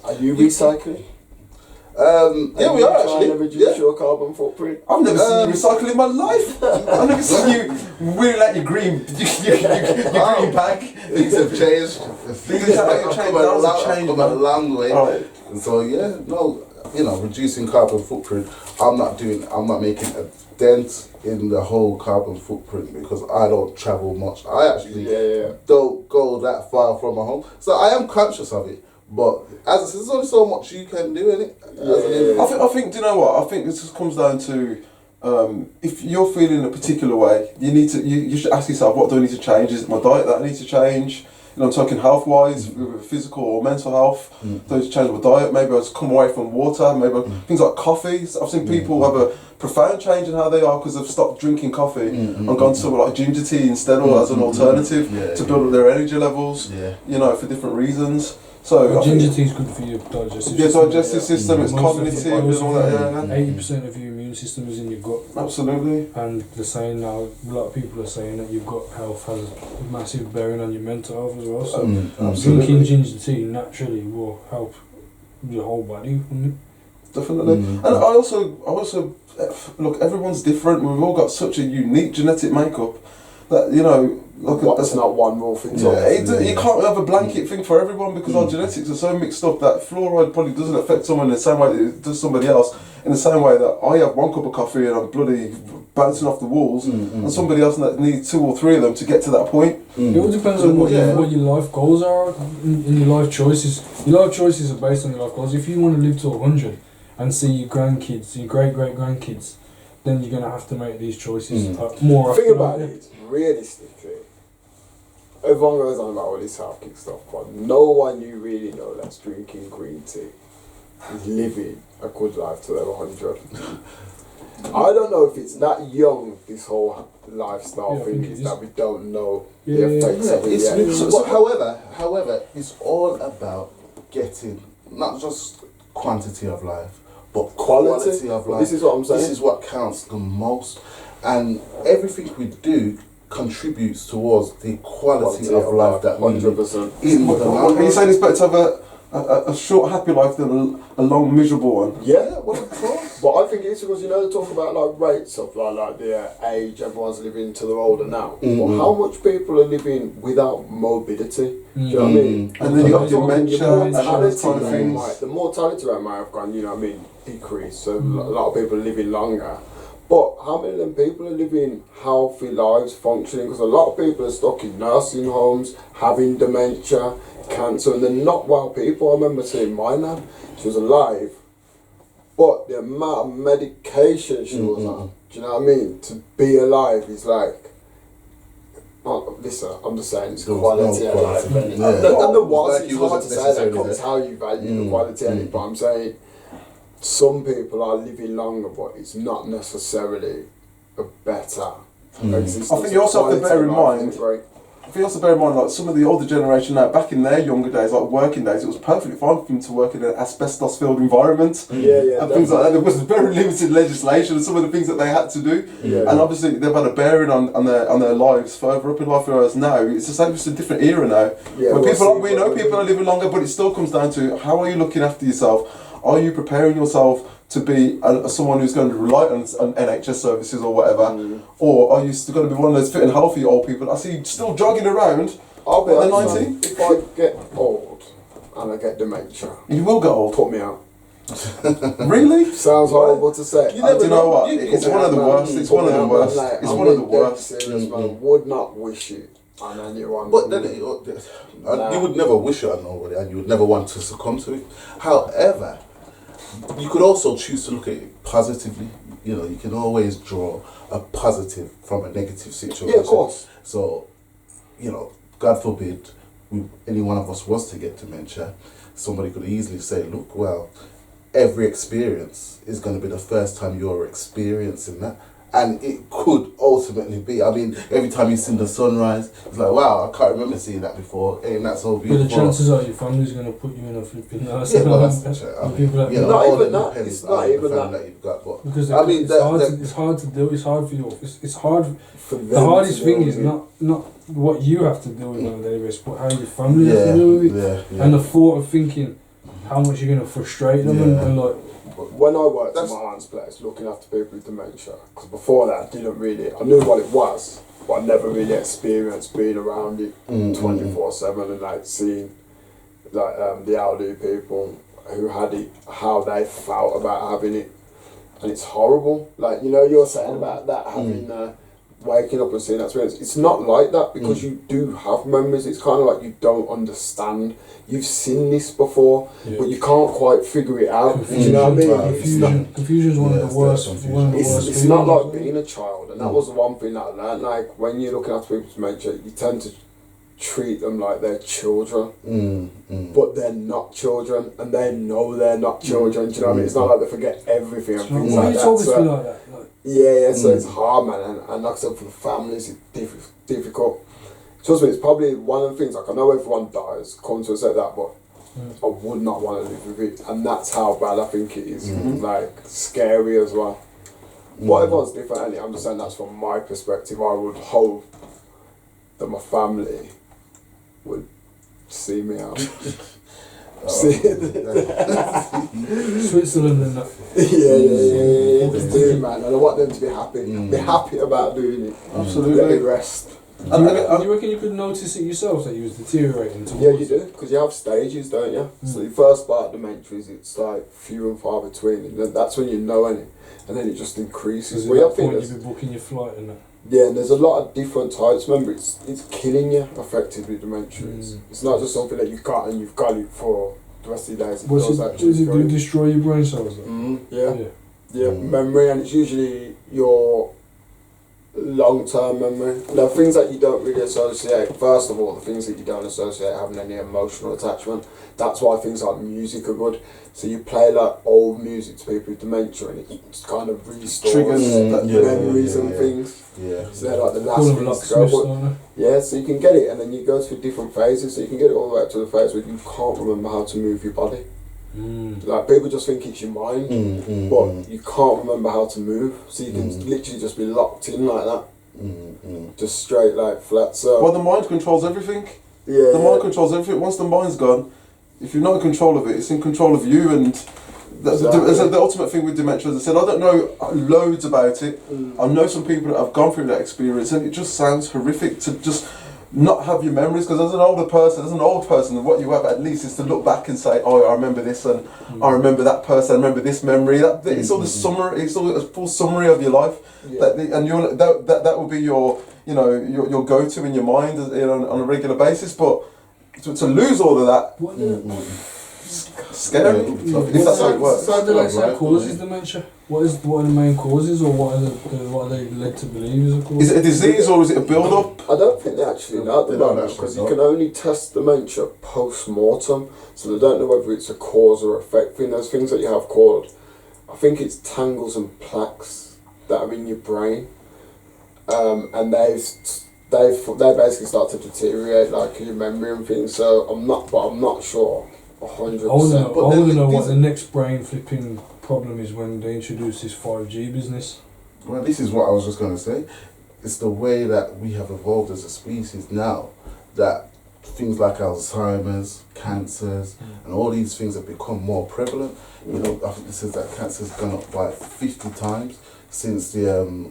Are you recycling? Yeah, we are actually. Trying to reduce your carbon footprint? I've never seen you recycle in my life. I've never seen you really like your green, your green bag. Things have changed. Things have changed. Come a long way. Right. So yeah, no, reducing carbon footprint. I'm not making a dent in the whole carbon footprint because I don't travel much. I actually don't go that far from my home, so I am conscious of it. But as I said, there's only so much you can do in it. I think. Do you know what? I think this just comes down to if you're feeling a particular way, you should ask yourself, what do I need to change? Is it my diet that I need to change? I'm talking health wise, physical or mental health. Do I need to change my diet? Maybe I just come away from water. Maybe things like coffee. I've seen people have a profound change in how they are because they've stopped drinking coffee and gone to like ginger tea instead, or as an alternative to build up their energy levels. For different reasons. So ginger tea is good for your digestive system. Yeah, digestive system, it's cognitive and all that. 80% of your immune system is in your gut. Absolutely. And they're saying now, a lot of people are saying that your gut health has a massive bearing on your mental health as well. So drinking ginger tea naturally will help your whole body, wouldn't it? Definitely. And I also look, everyone's different. We've all got such a unique genetic makeup that that's not one rule thing. You can't have a blanket thing for everyone because our genetics are so mixed up that fluoride probably doesn't affect someone in the same way that it does somebody else. In the same way that I have one cup of coffee and I'm bloody bouncing off the walls, and somebody else that needs 2 or 3 of them to get to that point. It all depends on what your life goals are in your life choices. Your life choices are based on your life goals. If you want to live to 100 and see your grandkids, your great-great-grandkids, then you're going to have to make these choices more often. Think about it, realistically. Everyone goes on about all this health kick stuff, but no one you really know that's drinking green tea is living a good life to their 100. I don't know if it's that young, this whole lifestyle thing is that we don't know the effects of it yet. However, it's all about getting not just quantity of life, but quality of life. This is what I'm saying. This is what counts the most, and everything we do contributes towards the quality of life that 100%. Are you saying it's better to have a short happy life than a long miserable one? Yeah, well, of course. But I think it's because they talk about like rates of like the age everyone's living till they're older now. But how much people are living without morbidity? Do you know what I mean? And then you got dementia and those kind of things. The mortality rate might have gone, decreased. So a lot of people are living longer. But how many of them people are living healthy lives, functioning? Because a lot of people are stuck in nursing homes, having dementia, cancer, and they're not well people. I remember seeing my nan, she was alive, but the amount of medication she was on, do you know what I mean? To be alive is like, listen, I'm just saying it's quality of life. And the what, it's hard to say that it's how you value the quality of it, but I'm saying, some people are living longer, but it's not necessarily a better existence. I think you also have to bear in mind. Like some of the older generation now, back in their younger days, like working days, it was perfectly fine for them to work in an asbestos-filled environment. And things like that. There was very limited legislation and some of the things that they had to do. And obviously they've had a bearing on their lives further up in life. Whereas now it's the same, it's a different era now. We know people are living longer, but it still comes down to how are you looking after yourself? Are you preparing yourself to be someone who's going to rely on NHS services or whatever? Or are you still going to be one of those fit and healthy old people? I see you still jogging around. I'll be at 90. If I get old and I get dementia, you will get old. Put me out. Really? Sounds horrible to say. Do you know what? It's one of the worst. It's one of the worst. It's one of the worst. Serious, man. Would not wish it on anyone. But then you would never wish it on nobody, and you would never want to succumb to it. However, you could also choose to look at it positively. You can always draw a positive from a negative situation. Yeah, of course. So, God forbid, any one of us was to get dementia, somebody could easily say, look, well, every experience is going to be the first time you're experiencing that. And it could ultimately be, every time you see the sunrise, it's like, wow, I can't remember seeing that before. Ain't that so beautiful? But the chances are your family's going to put you in a flipping nurse. Yeah, well, that's true. Not even that. It's not even that. You've got, but because it's hard to do. It's hard for you. It's hard for them. The hardest thing is not what you have to deal with on a daily basis, but how your family has to deal with it. And the thought of thinking, how much you're gonna frustrate them and like. When I worked at my aunt's place, looking after people with dementia, because before that I knew what it was, but I never really experienced being around it 24/7 and like seeing like the elderly people who had it, how they felt about having it, and it's horrible. Like you're saying about that having waking up and seeing that experience. It's not like that because you do have memories. It's kind of like you don't understand. You've seen this before, but you can't quite figure it out. You know what I mean? Confusion is one of the worst. It's not like being a child, and that was the one thing that I learned. Like when you're looking after people with dementia, you tend to treat them like they're children, but they're not children, and they know they're not children. Do you know what I mean? It's not like they forget everything and things like that. So it's hard, man, and like I said, for the families, it's difficult. Trust me, it's probably one of the things. Like I know everyone dies, come to accept that, but I would not want to live with it, and that's how bad I think it is. Like scary as well. But everyone's different, and I'm just saying that's from my perspective. I would hope that my family would see me out. Switzerland and that. Yeah. Just do it, man. And I want them to be happy. Be happy about doing it. Absolutely. Let me rest. Do you reckon you could notice it yourself that you was deteriorating towards? Yeah, you do, because you have stages, don't you? So the first part of dementia is it's like few and far between, and then that's when you know it, and then it just increases. At that point you'd be booking your flight and that. Yeah, and there's a lot of different types. Remember, it's killing you effectively. Dementia. It's not just something that you've got and you've got it for the rest of the days. Does it destroy your brain cells? Yeah. Memory, and it's usually your long-term memory. Now, things that you don't really associate. First of all, the things that you don't associate having any emotional attachment. That's why things like music are good. So you play like old music to people with dementia, and it just kind of restores memories and things. Yeah. So they're like the last things to go. Yeah, so you can get it, and then you go through different phases. So you can get it all the way up to the phase where you can't remember how to move your body. Like people just think it's your mind, but you can't remember how to move. So you can literally just be locked in like that, just straight like flat. So well, the mind controls everything. Yeah, the mind controls everything. Once the mind's gone, if you're not in control of it, it's in control of you. And the ultimate thing with dementia, as I said, I don't know loads about it. I know some people that have gone through that experience, and it just sounds horrific to just not have your memories, because as an old person, what you have at least is to look back and say, oh, I remember this, and I remember that person, I remember this memory. It's all the summary. It's all a full summary of your life. That will be your your go-to in your mind on a regular basis. But to lose all of that. Scary. If that's how it works. So causes dementia? What are the main causes, or what are they led to believe is a cause? Is it a disease or is it a build-up? I don't think they actually know at the moment, because you can only test dementia post-mortem, so they don't know whether it's a cause or effect thing. There's things that you have called, I think it's tangles and plaques that are in your brain, and they basically start to deteriorate like your memory and things. So I'm not sure. 100%. I want to know what the next brain flipping problem is when they introduce this 5G business. Well, this is what I was just going to say. It's the way that we have evolved as a species now, that things like Alzheimer's, cancers, and all these things have become more prevalent. You know, I think it says that cancer's gone up by 50 times since the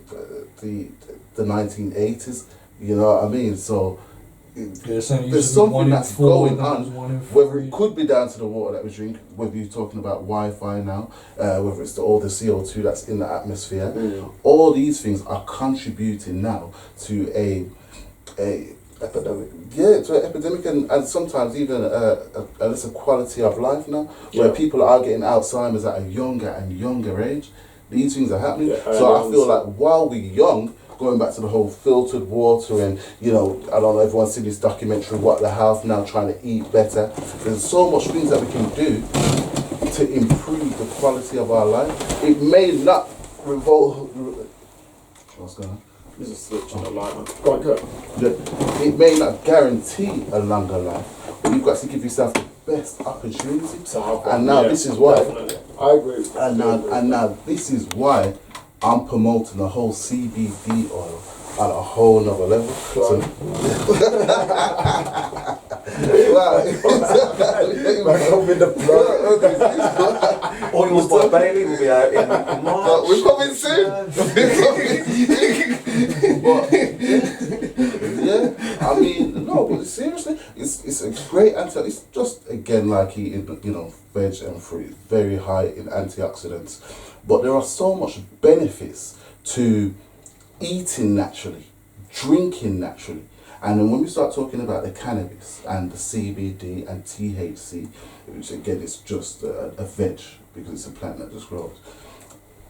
1980s. You know what I mean? So there's something that's going on, whether it could be down to the water that we drink, whether you're talking about Wi-Fi now, whether it's all the CO2 that's in the atmosphere. All these things are contributing now to a epidemic. Yeah, to an epidemic, and sometimes even a lesser quality of life now, where people are getting Alzheimer's at a younger and younger age. These things are happening. So I feel like while we're young, going back to the whole filtered water, and I don't know, everyone's seen this documentary, What the Health Now, trying to eat better. There's so much things that we can do to improve the quality of our life. It may not revolve. What's going on? There's a switch on the light. Go on. It may not guarantee a longer life, but you've got to give yourself the best opportunity. And now this is why. Definitely. I agree. And now this is why I'm promoting the whole CBD oil at a whole nother level. So, Back up in the blood. Oils by Bailey will be out in March. We're coming soon. But, yeah, I mean, no, but seriously, it's a great it's just again like eating, veg and fruit, very high in antioxidants. But there are so much benefits to eating naturally, drinking naturally. And then when we start talking about the cannabis and the CBD and THC, which again is just a veg because it's a plant that just grows,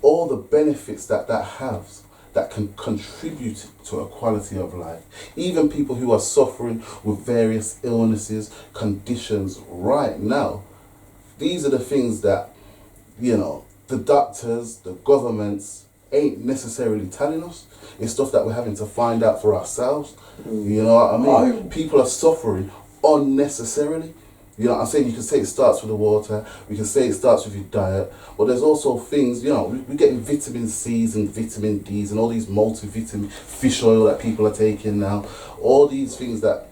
all the benefits that has that can contribute to a quality of life. Even people who are suffering with various illnesses, conditions right now, these are the things that, the doctors, the governments ain't necessarily telling us. It's stuff that we're having to find out for ourselves. You know what I mean? People are suffering unnecessarily. You know what I'm saying? You can say it starts with the water, we can say it starts with your diet, but there's also things, we're getting vitamin C's and vitamin D's and all these multivitamin fish oil that people are taking now. All these things that,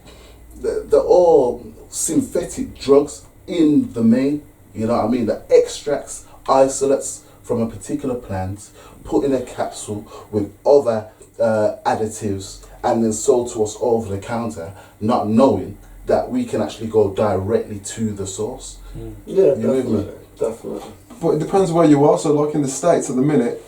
they're all synthetic drugs in the main, you know what I mean? The extracts, isolates from a particular plant, put in a capsule with other additives and then sold to us over the counter, not knowing that we can actually go directly to the source. Yeah, definitely. But it depends where you are. So, like in the States at the minute,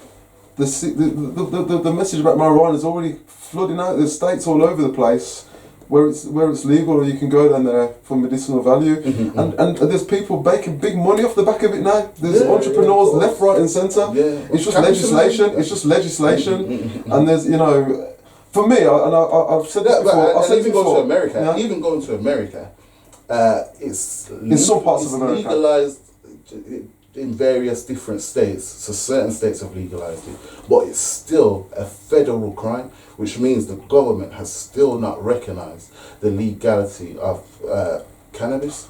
the message about marijuana is already flooding out. There's states all over the place where it's legal, or you can go down there for medicinal value. And there's people making big money off the back of it now. There's entrepreneurs left, right, and centre. Yeah. It's just legislation. It's just legislation, and there's For me, I've said this before. Even going to America, it's in some parts of America legalized in various different states. So certain states have legalized it, but it's still a federal crime, which means the government has still not recognized the legality of cannabis.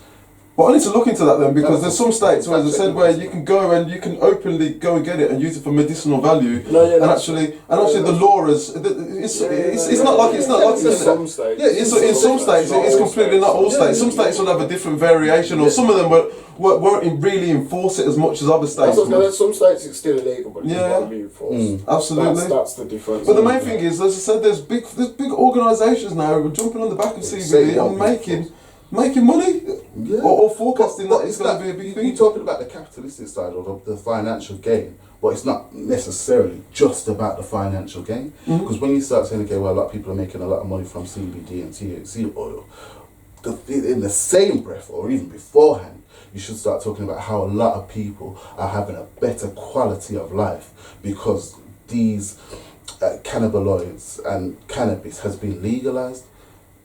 But I need to look into that then, because there's some states, as I said, where you can go and you can openly go and get it and use it for medicinal value. And actually the law is it's not like in some states. Yeah, in some states it's completely not all states. Some states will have a different variation, or some of them won't really enforce it as much as other states. Some states it's still illegal, but it won't be enforced. Absolutely, that's the difference. But the main thing is, as I said, there's big organisations now who are jumping on the back of CBD and making money, or forecasting that it's going to be a big thing. You're talking about the capitalistic side or the financial gain, but it's not necessarily just about the financial gain. Because when you start saying, okay, well, a lot of people are making a lot of money from CBD and THC oil, in the same breath, or even beforehand, you should start talking about how a lot of people are having a better quality of life because these cannabinoids and cannabis has been legalized.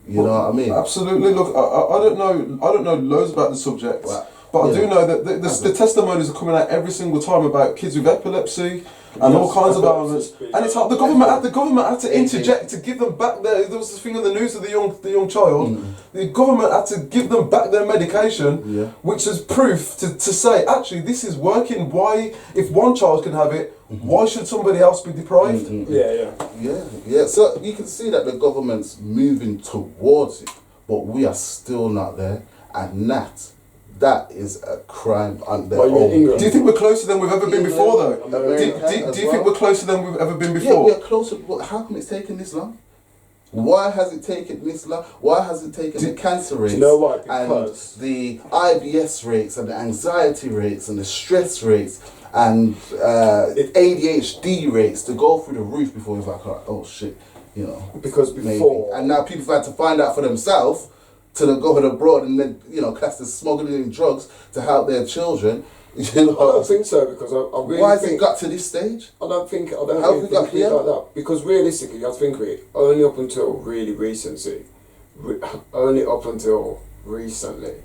You know what I mean? Absolutely. Look, I don't know loads about the subject, but I do know that the testimonies are coming out every single time about kids with epilepsy and all kinds of ailments. And it's like the government had to interject to give them back there was this thing in the news of the young child. The government had to give them back their medication, which is proof to say actually this is working. Why, if one child can have it, why should somebody else be deprived? Yeah. So you can see that the government's moving towards it, but we are still not there, and that is a crime on their own. Do you think we're closer than we've ever been before, though? Do you think we're closer than we've ever been before? Yeah, we're closer, but how come it's taken this long? Why has it taken this long? Why has it taken the cancer rates and the IBS rates and the anxiety rates and the stress rates and ADHD rates to go through the roof before it's like, oh shit, Because before... Maybe. And now people have had to find out for themselves to go abroad and then, class as smuggling in drugs to help their children. I don't think so, because I really Why has it got to this stage? I don't think it like that. Because realistically, you have to think of it, only up until recently,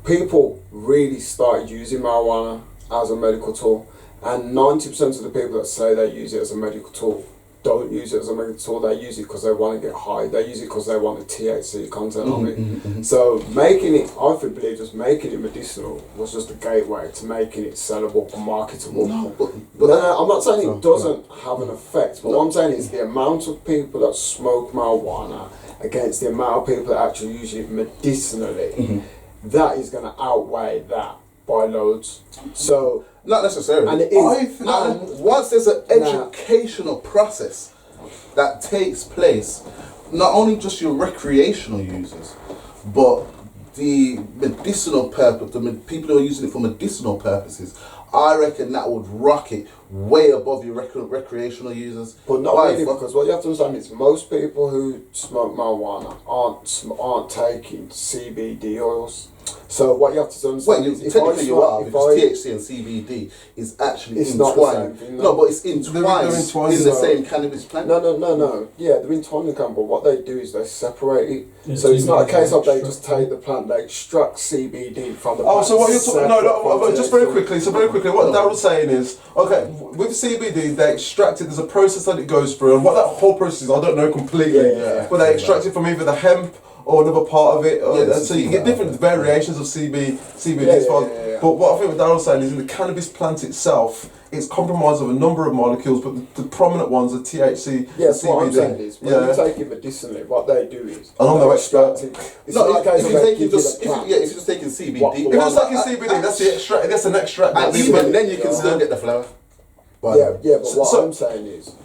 people really started using marijuana as a medical tool, and 90% of the people that say they use it as a medical tool don't use it as a medical tool. They use it because they want to get high. They use it because they want the THC content of it. So making it, I believe, just making it medicinal was just a gateway to making it sellable and marketable. But I'm not saying it doesn't have an effect, but what I'm saying is the amount of people that smoke marijuana against the amount of people that actually use it medicinally that is going to outweigh that by loads. So not necessarily. and it is. And once there's an educational process that takes place, not only just your recreational users, but the medicinal purpose, people who are using it for medicinal purposes, I reckon that would rocket way above your recreational users. But not really, because what you have to understand is most people who smoke marijuana aren't taking CBD oils. So what you have to understand is technically you are, because THC and CBD is actually it's entwined. not the same thing, no, but it's entwined in the same cannabis plant. No. Yeah, they're entwined in the plant, but what they do is they separate it. Yeah, so it's not a case of they just take the plant, they extract CBD from the plant. Oh, so what you're talking? No, just very quickly. So very quickly, what Daryl's saying is, okay, with CBD, they extract it. There's a process that it goes through, and what that whole process is, I don't know completely. But they extract it from either the hemp or another part of it, so you get different variations of CBD as well. But what I think what Daryl's saying is, in the cannabis plant itself, it's comprised of a number of molecules, but the prominent ones are THC and CBD. What I'm saying is, when you take it medicinally, what they do is... And I'm no expert. If you're just taking CBD... If you're just taking CBD, that's the extract, that's an extract. And even then you can still get the flower. But what I'm saying is,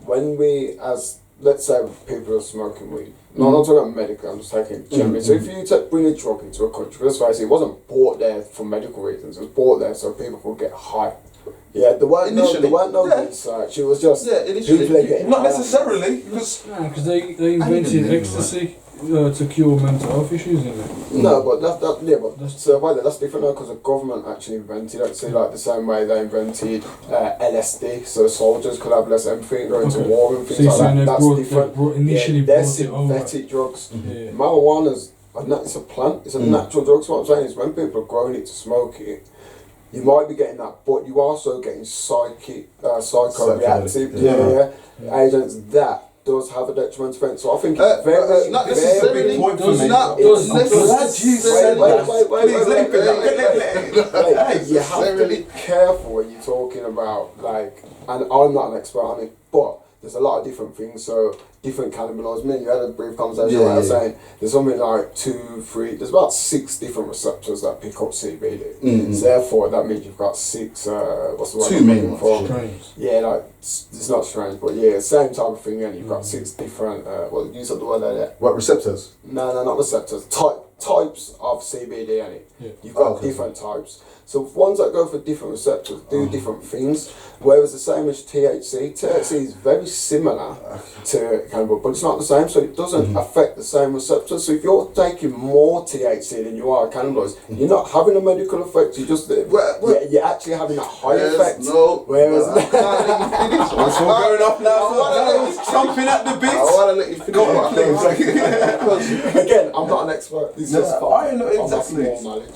when we, as, let's say people are smoking weed, no, I'm not talking about medical, I'm just taking generally. So if you bring a drug into a country, let's face it, it wasn't bought there for medical reasons, it was bought there so people could get high. Yeah, there weren't no research, it was just people are getting not necessarily, because they invented ecstasy to cure mental health issues, isn't it? No, but that's different though, because the government actually invented it. So like the same way they invented LSD, so soldiers could have less empathy and go into war and things like that. That's different. They're synthetic drugs. Marijuana's it's a plant, it's a natural drug. So what I'm saying is, when people are growing it to smoke it, you might be getting that, but you are also getting psychoreactive agents that does have a detrimental effect. So I think it's very not necessarily. Big point for me. You have to be careful when you're talking about, like, and I'm not an expert on it, but there's a lot of different things. So different cannabinoids. Me and you had a brief conversation where I was saying there's something like 2, 3, there's about 6 different receptors that pick up CBD. So therefore that means you've got 6 what's the word? 2 main ones. Yeah, like it's not strange, but yeah, same type of thing, and you've got 6 different well, use of the word like that. What, receptors? No, not receptors. Types of CBD in it. You've got different types. So ones that go for different receptors do different things. Whereas the same as THC. THC is very similar to cannabis, but it's not the same. So it doesn't affect the same receptors. So if you're taking more THC than you are cannabis, you're not having a medical effect. You just you're actually having a high effect. No. Whereas it's all going off now. Chomping at the bit. I want to let you finish. Again, I'm not an expert. I know exactly.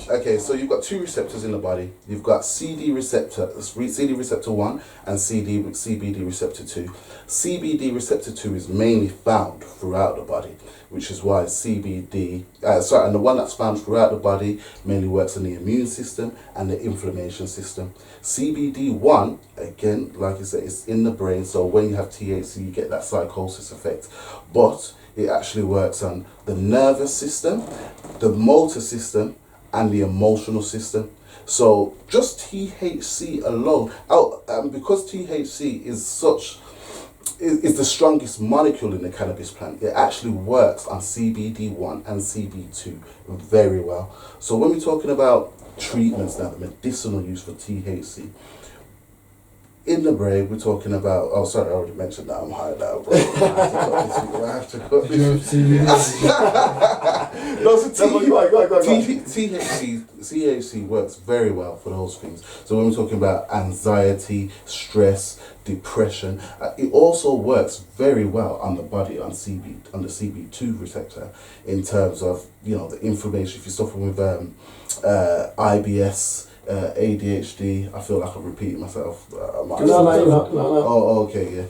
Okay, so you've got 2 receptors in the body. You've got CD receptor 1 and CBD receptor 2. CBD receptor 2 is mainly found throughout the body, which is why CBD, and the one that's found throughout the body mainly works on the immune system and the inflammation system. CBD1, again, like I said, it's in the brain, so when you have THC, you get that psychosis effect. But it actually works on the nervous system, the motor system, and the emotional system. So just THC alone, because THC is the strongest molecule in the cannabis plant, it actually works on CBD1 and CB2 very well. So when we're talking about treatments now, the medicinal use for THC, in the brain, we're talking about... Oh, sorry, I already mentioned that. I'm high now, bro. I have to cut this. THC works very well for those things. So when we're talking about anxiety, stress, depression, it also works very well on the body, on the CB2 receptor, in terms of, the inflammation. If you're suffering with IBS, ADHD, I feel like I'm repeating myself. No. Oh, okay, yeah.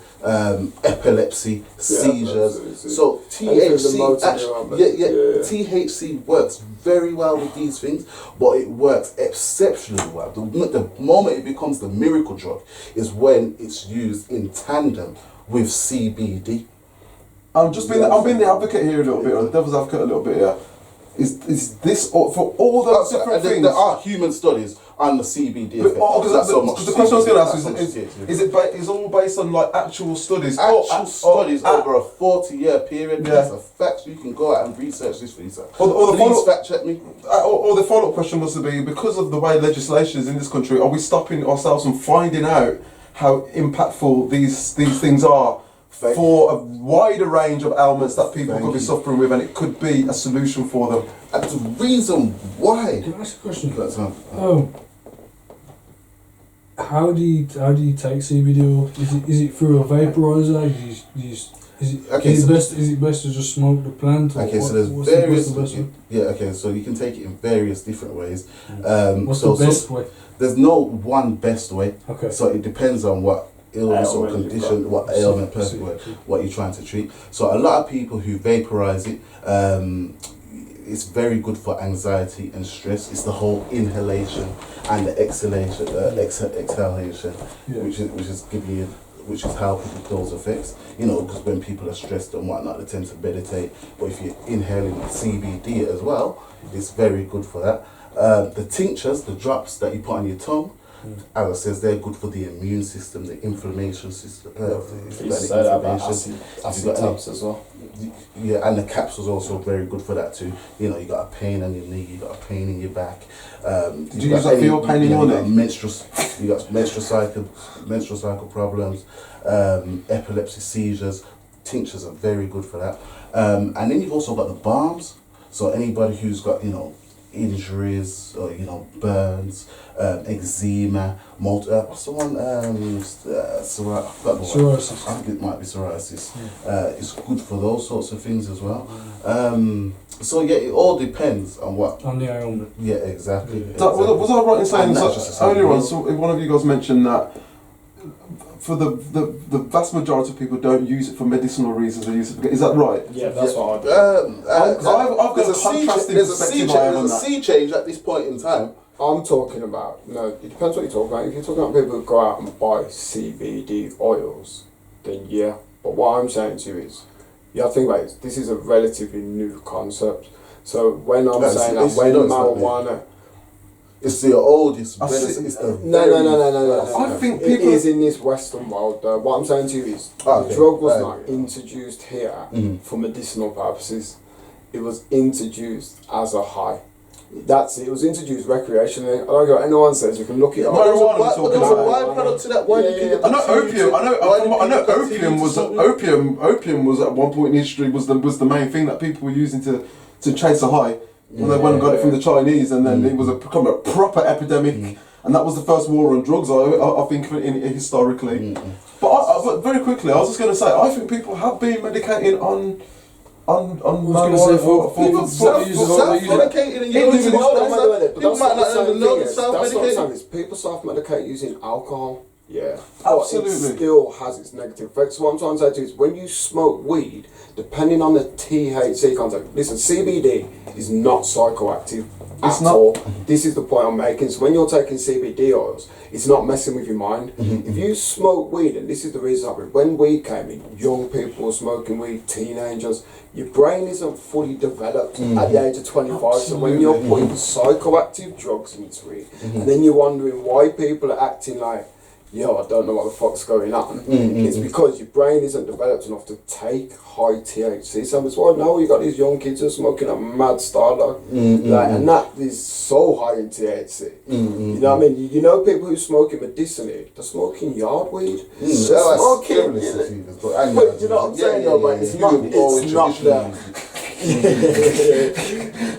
Epilepsy, seizures. So THC, THC works very well with these things, but it works exceptionally well. The moment it becomes the miracle drug is when it's used in tandem with CBD. I'm being the advocate here a little bit, or the devil's advocate a little bit here. Is this for all those different things? There are human studies on the CBD effect. Because the question I was going to ask is all based on like actual studies? Studies over a 40-year period. These are facts. You can go out and research this for yourself. Please fact check me. Or the follow-up question was to be, because of the way legislation is in this country, are we stopping ourselves from finding out how impactful these things are for a wider range of ailments that people could be suffering with, and it could be a solution for them? And the reason why. Can I ask a question? How do you take CBD oil? Is it through a vaporizer? Is it best to just smoke the plant? Okay, so there's various. So you can take it in various different ways. What's the best way? There's no one best way. Okay. So it depends on what illness or condition, what ailment, what you're trying to treat. So a lot of people who vaporize it, it's very good for anxiety and stress. It's the whole inhalation and the exhalation, which is how people feel those effects. You know, because when people are stressed and whatnot, they tend to meditate. But if you're inhaling CBD as well, it's very good for that. The tinctures, the drops that you put on your tongue, as I says, they're good for the immune system, the inflammation system. Acid taps as well. Yeah, and the capsule's also very good for that too. You know, you got a pain on your knee, you got a pain in your back. Do you use that for your pain in your neck? You got menstrual cycle problems, epilepsy, seizures. Tinctures are very good for that. And then you've also got the balms. So anybody who's got, injuries or burns, eczema, what's the one? Psoriasis. I think it might be psoriasis. It's good for those sorts of things as well. So yeah, it all depends on what. On the ailment. Yeah, exactly. Was I right in saying earlier on? So one of you guys mentioned that for the vast majority of people don't use it for medicinal reasons. They use it. Is that right? Yeah, that's what I do. I've got a contrasting perspective. There's a sea change at this point in time. I'm talking about, it depends what you're talking about. If you're talking about people who go out and buy CBD oils, then yeah. But what I'm saying to you is, you have to think about it, this is a relatively new concept. So when I'm saying that when marijuana... It's the oldest. No. I think it is in this Western world. What I'm saying to you is, the drug was not introduced here for medicinal purposes. It was introduced as a high. That's it. It was introduced recreationally. I don't care what anyone says. You can look it up. There was a byproduct to that. I know opium was at one point in history was the main thing that people were using to chase a high. When they went and got it from the Chinese, and then it was become a proper epidemic, and that was the first war on drugs. I think historically. But very quickly, I was just going to say, I think people have been medicating on marijuana for self-medicating and using people might not even know self-medicating. People self-medicate using alcohol. Yeah, absolutely. It still has its negative effects. What I'm trying to say to you is, when you smoke weed, depending on the THC content, listen, CBD is not psychoactive at all. This is the point I'm making. So when you're taking CBD oils, it's not messing with your mind. If you smoke weed, and this is the reason when weed came in, young people were smoking weed, teenagers, your brain isn't fully developed at the age of 25. Absolutely. So when you're putting psychoactive drugs into it, and then you're wondering why people are acting like, I don't know what the fuck's going on. It's because your brain isn't developed enough to take high THC. So that's why now you got these young kids who are smoking a mad Starlock, and that is so high in THC. You know what I mean? You know people who smoke it medicinally, they're smoking yard weed. They're smoking. But you know what I'm saying? Though, but it's not that.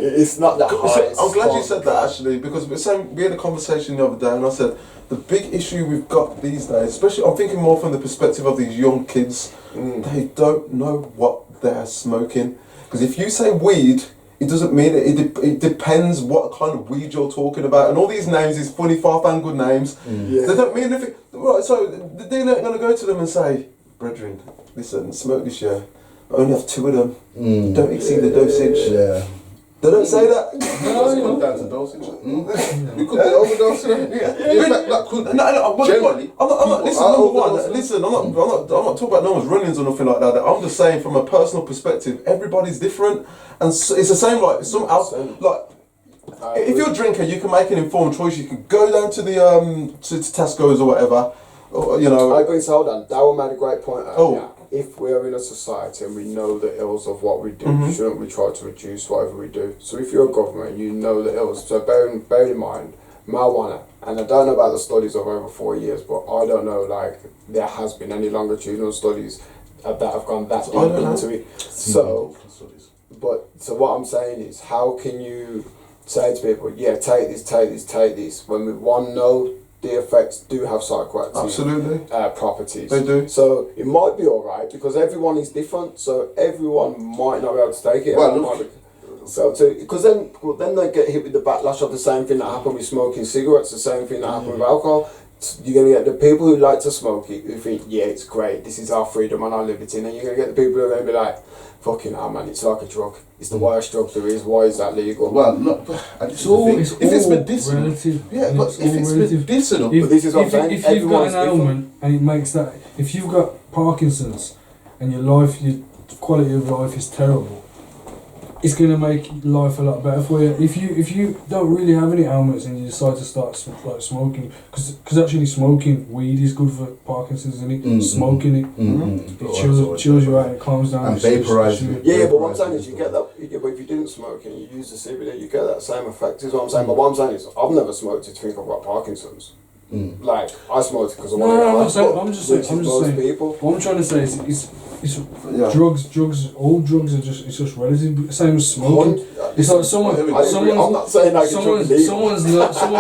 It's not that high. I'm glad you said that, actually, because we had a conversation the other day, and I said the big issue we've got these days, especially I'm thinking more from the perspective of these young kids, they don't know what they're smoking. Because if you say weed, it doesn't mean it depends what kind of weed you're talking about, and all these names, these funny far-fan good names, they don't mean anything. Right, so the dealer ain't going to go to them and say, brethren, listen, smoke this year. I only have 2 of them. Don't exceed the dosage. They don't say that. It's come down to dosage. We could be overdosing. That could. No, Generally, I'm not. Listen, number one. overdose. Listen, I'm not talking about no one's run-ins or nothing like that. I'm just saying from a personal perspective, everybody's different, and so it's the same. Like some if you're a drinker, you can make an informed choice. You can go down to the to Tesco's or whatever, or, you know. I agree. So hold on, Darryl made a great point earlier. If we're in a society and we know the ills of what we do, shouldn't we try to reduce whatever we do? So if you're a government, you know the ills. So bear in mind, marijuana, and I don't know about the studies of over 4 years, but I don't know like there has been any longitudinal studies that have gone that deep into it. So, so what I'm saying is, how can you say to people, yeah, take this, when we know the effects do have psychoactive properties. They do. So it might be alright because everyone is different. So everyone might not be able to take it. Because then they get hit with the backlash of the same thing that happened with smoking cigarettes, the same thing that happened with alcohol. You're going to get the people who like to smoke it, who think, yeah, it's great, this is our freedom and our liberty, and then you're going to get the people who are going to be like, fucking hell, man, it's like a drug. It's the worst drug there is. Why is that legal? Well, no, it's all medicinal. Relative. Yeah, but if it's medicinal. But this is what I'm saying. If you've got an ailment and it makes that, if you've got Parkinson's and your quality of life is terrible, it's going to make life a lot better for you. If you don't really have any ailments and you decide to start smoking, because actually smoking weed is good for Parkinson's, isn't it? Smoking it, chills you out, it calms down. And vaporising. Yeah, but what I'm saying is you get that, but if you didn't smoke and you use the CBD, you get that same effect, is what I'm saying. But what I'm saying is, I've never smoked to think I've got Parkinson's. Like, I smoked because I wanted to. I'm just saying. People. What I'm trying to say is drugs. All drugs are just relative. Same as smoking. It's like I'm not saying I can someone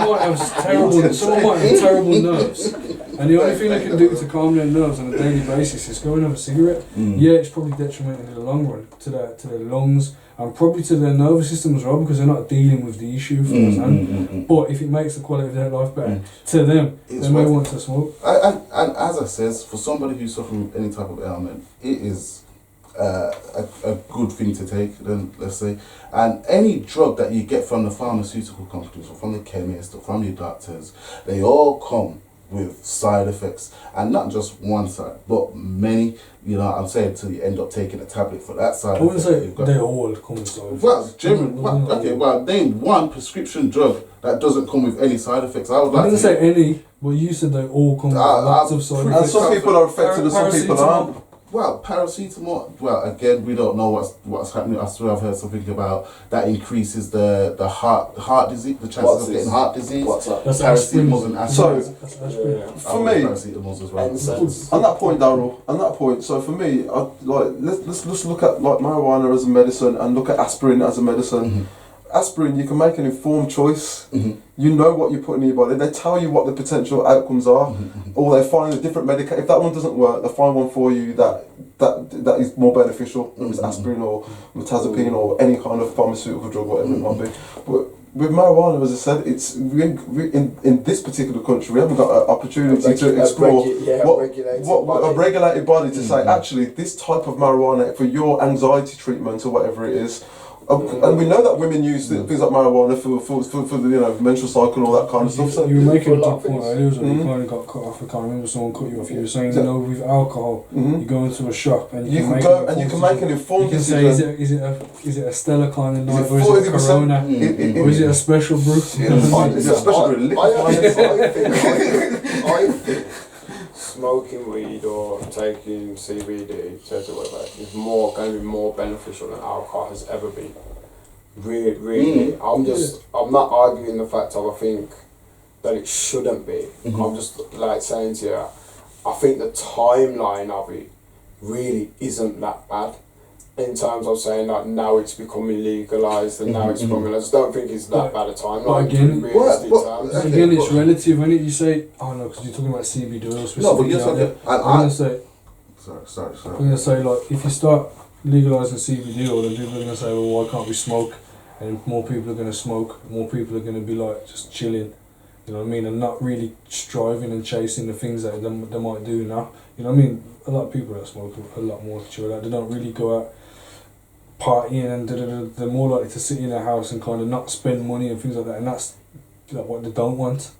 might have terrible nerves, and the only thing they can do to calm their nerves on a daily basis is go and have a cigarette. Yeah, it's probably detrimental in the long run to their lungs and probably to their nervous system as well, because they're not dealing with the issue firsthand. But if it makes the quality of their life better to them, they may want to smoke. And as I says, for somebody who's suffering from any type of ailment, it is a good thing to take, then let's say. And any drug that you get from the pharmaceutical companies or from the chemist or from your doctors, they all come with side effects, and not just one side, but many. You know, I'm saying till you end up taking a tablet for that side. I wouldn't say they all come with side effects. Well, name one prescription drug that doesn't come with any side effects. I didn't say any, but you said they all come with lots of side effects. And some people are affected and some people aren't. Well, paracetamol. Well, again, we don't know what's happening. I swear I've heard something about that increases the heart disease, the chances of getting heart disease. What's that? That's paracetamol and aspirin. So, for me, paracetamols as well. on that point, Darryl, so for me, let's look at like marijuana as a medicine and look at aspirin as a medicine. Aspirin, you can make an informed choice. You know what you put in your body. They tell you what the potential outcomes are, or they find a different medication. If that one doesn't work, they find one for you that is more beneficial. Whether it's aspirin or metazapine or any kind of pharmaceutical drug, whatever it might be. But with marijuana, as I said, it's in this particular country, we haven't got an opportunity to explore what a regulated body to say, actually, this type of marijuana for your anxiety treatment or whatever it is. And we know that women use things like marijuana for the menstrual cycle and all that kind of stuff. So you were making a good point earlier, you kind of got cut off. I can't remember someone cut you off. You were saying, with alcohol, you go into a shop and you can make an informed decision. Is it a Stella kind of night, or is it a Corona, or is it a special brew? It's a special brew. I think smoking weed or taking CBD, whatever, is going to be more beneficial than alcohol has ever been. Really. I'm not arguing the fact of I think that it shouldn't be. I'm just like saying to you, I think the timeline of it really isn't that bad. In terms of saying that now it's becoming legalised and now it's becoming, I just don't think it's that bad a time. But again, it's relative, isn't it? You say, no, because you're talking about CBD oil specifically. No, but you're talking. I'm going to say. Sorry. I'm going to say, like, if you start legalising CBD oil, then people are going to say, well, why can't we smoke? And more people are going to smoke. More people are going to be like just chilling. You know what I mean? And not really striving and chasing the things that they might do now. You know what I mean? A lot of people that smoke a lot more chill out. They don't really go out partying and they're more likely to sit in a house and kind of not spend money and things like that, and that's like what they don't want.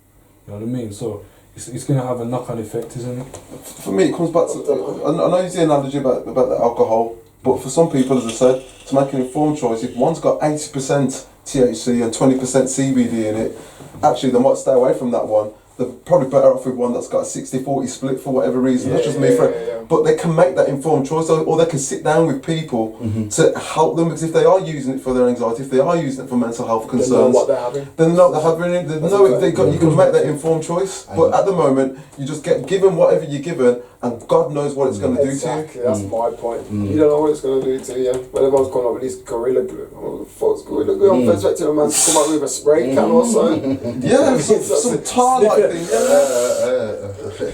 You know what I mean? So it's going to have a knock-on effect, isn't it? For me, it comes back to, I know you use the analogy about the alcohol, but for some people, as I said, to make an informed choice, if one's got 80% THC and 20% CBD in it, actually they might stay away from that one. They're probably better off with one that's got a 60-40 split for whatever reason. That's just me. But they can make that informed choice, or they can sit down with people to help them, because if they are using it for their anxiety, if they are using it for mental health concerns, they know what they're having. They know what they're having. They know if you can make that informed choice. But at the moment, you just get given whatever you're given, and God knows what it's going to do to you. That's my point. You don't know what it's going to do to you. When everyone's coming up with this Gorilla Glue, what the fuck's Gorilla Glue? I'm expecting a man to come up with a spray can or something. Yeah, some tar-like thing. Do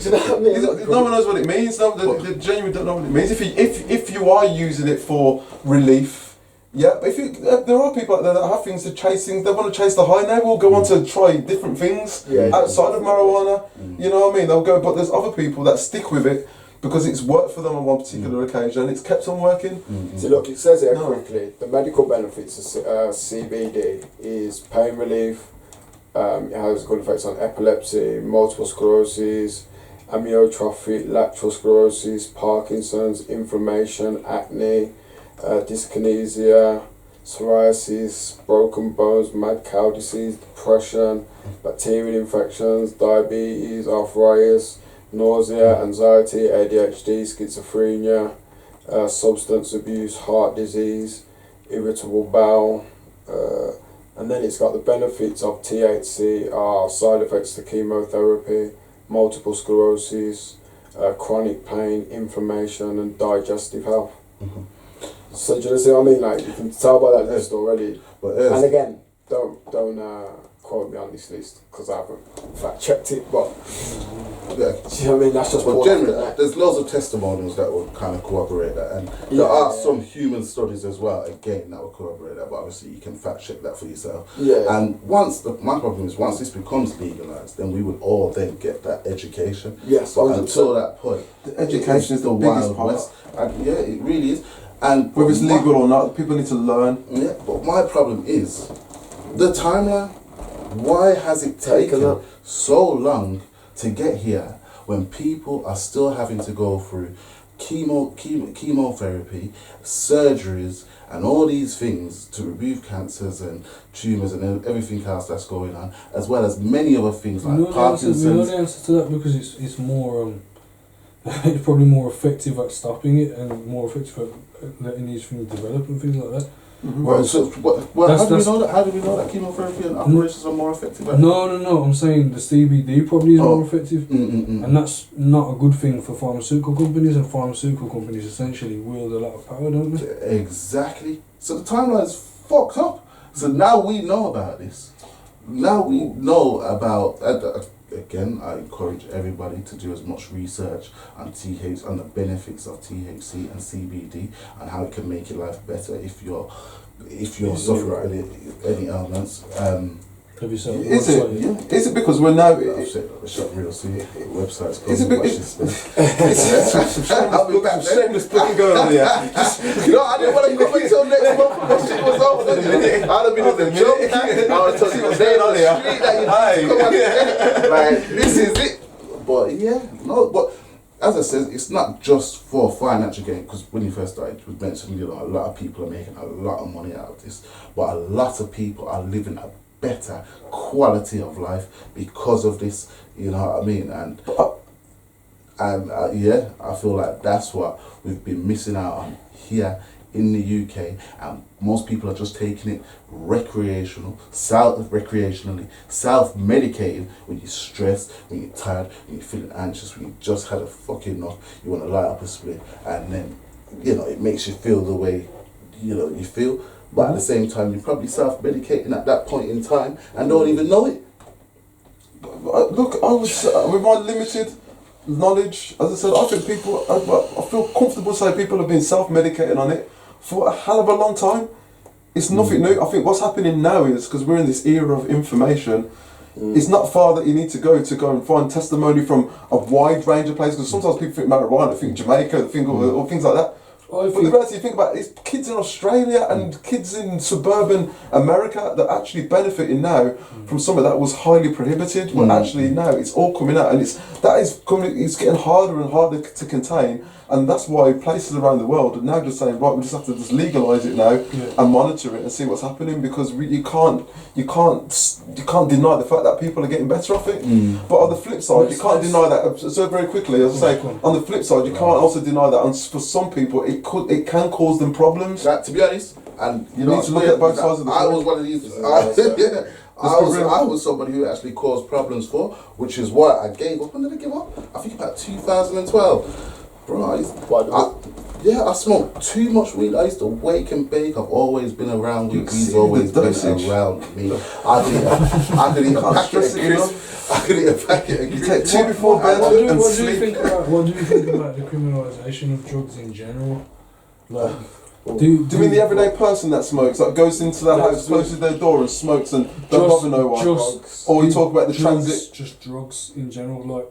you know what I mean? No one knows what it means. No, they genuinely don't know what it means. If you are using it for relief, yeah. But there are people out there that have things to chase things. They want to chase the high. They will go on to try different things outside of marijuana. You know what I mean? They'll go, but there's other people that stick with it because it's worked for them on one particular occasion and it's kept on working. So look, it says here quickly, the medical benefits of CBD is pain relief. It has good effects on epilepsy, multiple sclerosis, amyotrophic lateral sclerosis, Parkinson's, inflammation, acne, dyskinesia, psoriasis, broken bones, mad cow disease, depression, bacterial infections, diabetes, arthritis, nausea, anxiety, ADHD, schizophrenia, substance abuse, heart disease, irritable bowel, and then it's got the benefits of THC are side effects to chemotherapy, multiple sclerosis, chronic pain, inflammation, and digestive health. So do you see what I mean? Like, you can tell by that list already. And again, don't quote me on this list because I haven't fact checked it. But do you know what I mean? That's just. But generally, there's loads of testimonials that will kind of corroborate that, and there are some human studies as well. Again, that will corroborate that. But obviously, you can fact check that for yourself. And my problem is once this becomes legalized, then we would all then get that education. Yes. But until that point, the education is the biggest part. West. And yeah, it really is. And whether it's legal or not, people need to learn. Yeah, but my problem is the timeline. Why has it taken so long to get here when people are still having to go through chemotherapy, surgeries, and all these things to remove cancers and tumours and everything else that's going on, as well as many other things like Parkinson's? We know the answer to that because it's more it's probably more effective at stopping it and more effective at letting these things develop and things like that. Well, how do we know that? How do we know that chemotherapy and operations are more effective? No. I'm saying the CBD probably is more effective, and that's not a good thing for pharmaceutical companies. And pharmaceutical companies essentially wield a lot of power, don't they? Exactly. So the timeline is fucked up. So now we know about this. Now we know about. Again, I encourage everybody to do as much research on the benefits of THC and CBD and how it can make your life better if you're suffering any ailments. Have you said? Is it? Yeah. Is it because we're now? Shut real soon. Websites. Is it because? Shameless plugging going on here. I didn't want to come until next month. What shit was over? I'd have been in the job. I was telling you staying on the street that you come on. Like, this is it. But yeah, no. But as I said, it's not just for financial gain. Because when you first started, we mentioned a lot of people are making a lot of money out of this, but a lot of people are living a better quality of life because of this, you know what I mean? And I feel like that's what we've been missing out on here in the UK, and most people are just taking it recreationally, self-medicating when you're stressed, when you're tired, when you're feeling anxious, when you just had a fucking knock, you want to light up a split, and then, it makes you feel the way, you feel. But at the same time, you're probably self-medicating at that point in time and don't even know it. Look, I was with my limited knowledge, as I said, I think people, I feel comfortable saying people have been self-medicating on it for a hell of a long time. It's nothing new. I think what's happening now is, because we're in this era of information, it's not far that you need to go and find testimony from a wide range of places, because sometimes people think marijuana, think Jamaica, think or things like that. But the reality, you think about it, it's kids in Australia and kids in suburban America that are actually benefiting now from something that was highly prohibited. But actually now it's all coming out, and it's getting harder and harder to contain. And that's why places around the world are now just saying, right, we just have to just legalise it now and monitor it and see what's happening, because you can't deny the fact that people are getting better off it. But on the flip side, you can't deny that. So very quickly, as I say, on the flip side, you can't also deny that. And for some people, it can cause them problems. That, to be honest, and you need to look at both sides of the coin. I was one of these. I was somebody who actually caused problems for, which is why I gave up. When did I give up? I think about 2012. Bro, I smoked too much weed. I used to wake and bake. I've always been around weed. Weed's always been around me. I could eat a packet of crisps. I could eat a packet of crisps. You take two before bed and What sleep. do you think about the criminalisation of drugs in general? Like, do you mean the everyday person that smokes, that goes into their house, closes their door and smokes and don't bother no one? Or you talk about the transit? Just drugs in general, like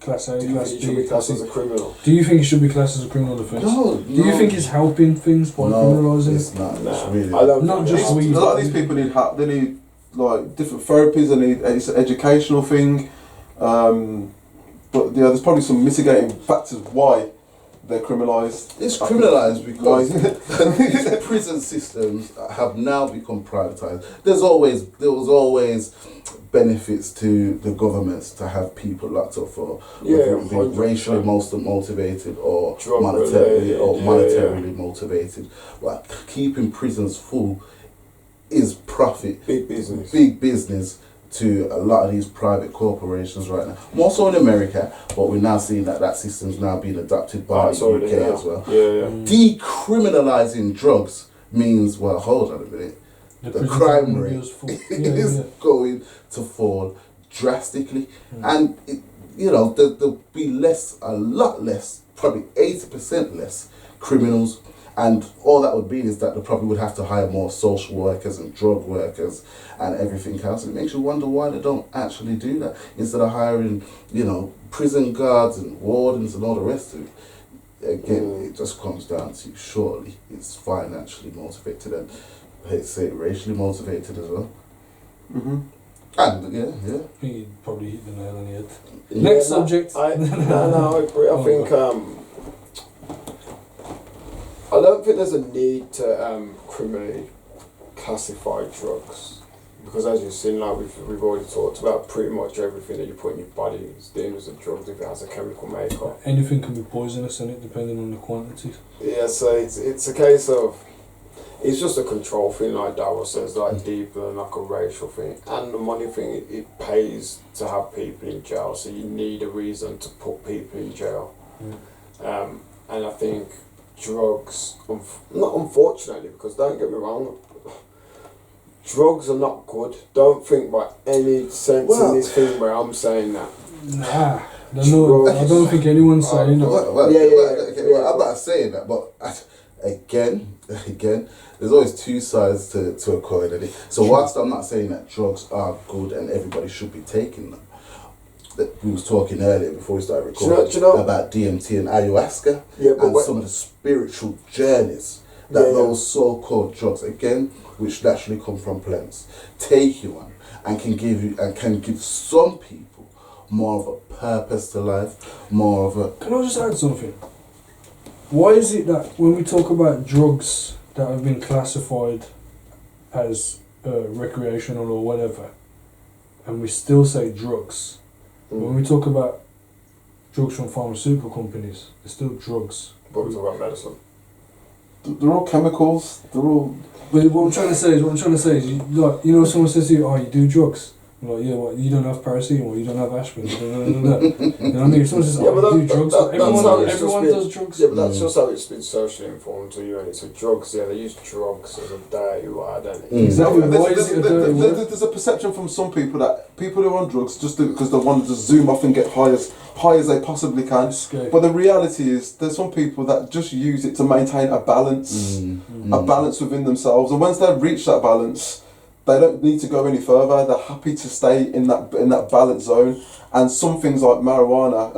Class A, Do you Class think it B, should be Class classed as C. a criminal? Do you think it should be classed as a criminal offence? No. Do you think it's helping things by criminalising it's it? not. It's really. I don't Not think just it weed. A lot of these people need help. They need like different therapies. They need it's an educational thing. But yeah, there's probably some mitigating factors why they're criminalised. It's criminalised because prison systems have now become privatised. There was always benefits to the governments to have people locked up for whether it be racially motivated or monetarily motivated. But keeping prisons full is profit. Big business. Big business to a lot of these private corporations right now. More so in America, but we're now seeing that system's now being adopted by the UK as well. Decriminalising drugs means, well, hold on a minute, the crime rate is going to fall drastically, and there'll be a lot less, probably 80% less criminals. And all that would be is that they probably would have to hire more social workers and drug workers and everything else. It makes you wonder why they don't actually do that instead of hiring, prison guards and wardens and all the rest of it. Again, it just comes down to surely it's financially motivated and let's say racially motivated as well. And I think you probably hit the nail on the head. Yeah, Next subject. I agree. I think I don't think there's a need to criminally classify drugs, because as you've seen, like we've already talked about, pretty much everything that you put in your body is dangerous as a drug if it has a chemical makeup. Anything can be poisonous in it, depending on the quantity. Yeah, so it's a case of, it's just a control thing, like Darryl says, like deeper than like a racial thing. And the money thing, it pays to have people in jail, so you need a reason to put people in jail. And I think drugs, not unfortunately, because don't get me wrong, drugs are not good. Don't think by any sense in this thing where I'm saying that. Nah. I don't think anyone's saying that. I'm not saying that, but again, there's always two sides to a coin. So whilst I'm not saying that drugs are good and everybody should be taking them, we was talking earlier before we started recording about DMT and ayahuasca and some of the spiritual journeys that those so-called drugs, again, which naturally come from plants, take you on and can give some people more of a purpose to life, more of a... Can I just add something? Why is it that when we talk about drugs that have been classified as recreational or whatever, and we still say drugs, when we talk about drugs from pharmaceutical companies, they're still drugs. But we talk about medicine. They're all chemicals. They're all... But what I'm trying to say is, someone says to you, "Oh, you do drugs." I'm like, yeah, what? You don't have paracetamol, you don't have aspirin, you know what I mean? If someone says, "Oh, you do drugs," everyone does drugs. Yeah, but that's just how it's been socially informed to you, and it's drugs. Yeah, they use drugs as a dirty word, don't they? Exactly. Why is it a dirty word? There's a perception from some people that people who are on drugs just because they want to just zoom off and get high as they possibly can. Escape. But the reality is, there's some people that just use it to maintain a balance, a balance within themselves, and once they've reached that balance, they don't need to go any further. They're happy to stay in that balance zone. And some things like marijuana,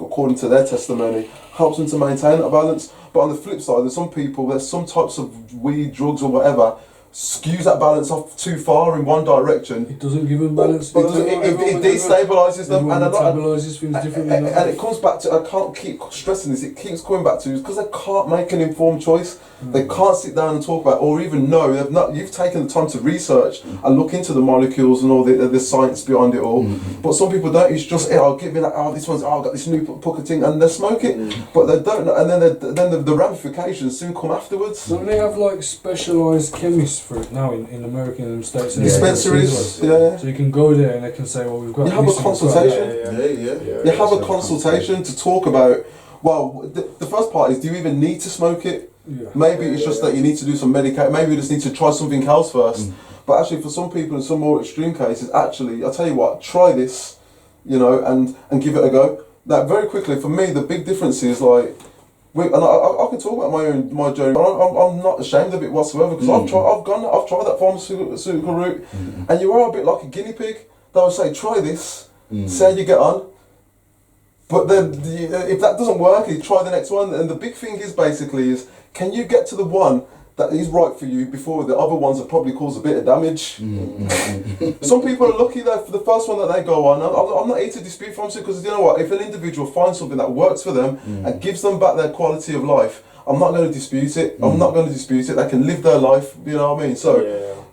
according to their testimony, helps them to maintain that balance. But on the flip side, there's some people, there's some types of weed, drugs or whatever, skews that balance off too far in one direction. It doesn't give them balance. It destabilises them, and metabolizes things differently. And it comes back to, I can't keep stressing this, it keeps coming back to, because they can't make an informed choice. They can't sit down and talk about, or even know, you've taken the time to research and look into the molecules and all the science behind it all. But some people don't, it's just, I'll give me that, this one's, I've got this new pucker thing, and they smoke it, but they don't know, and then the ramifications soon come afterwards. Don't they have like specialised chemists for it now in America and in the States? Dispensaries, yeah. So you can go there and they can say, well, we've got. You have a consultation. You have a consultation to talk about. Well, the first part is, do you even need to smoke it? Yeah. Maybe it's just that you need to do some medication. Maybe you just need to try something else first. But actually, for some people in some more extreme cases, actually, I'll tell you what, try this, and give it a go. That very quickly, for me, the big difference is like. And I can talk about my journey. I'm not ashamed of it whatsoever, because I've tried that pharmaceutical route, and you are a bit like a guinea pig. They will say, try this, see how you get on. But then if that doesn't work, you try the next one. And the big thing is basically can you get to the one that is right for you before the other ones that probably cause a bit of damage? Some people are lucky that for the first one that they go on. I'm not here to dispute pharmacy, because you know what, if an individual finds something that works for them and gives them back their quality of life, I'm not going to dispute it. I'm not going to dispute it. They can live their life, you know what I mean? So,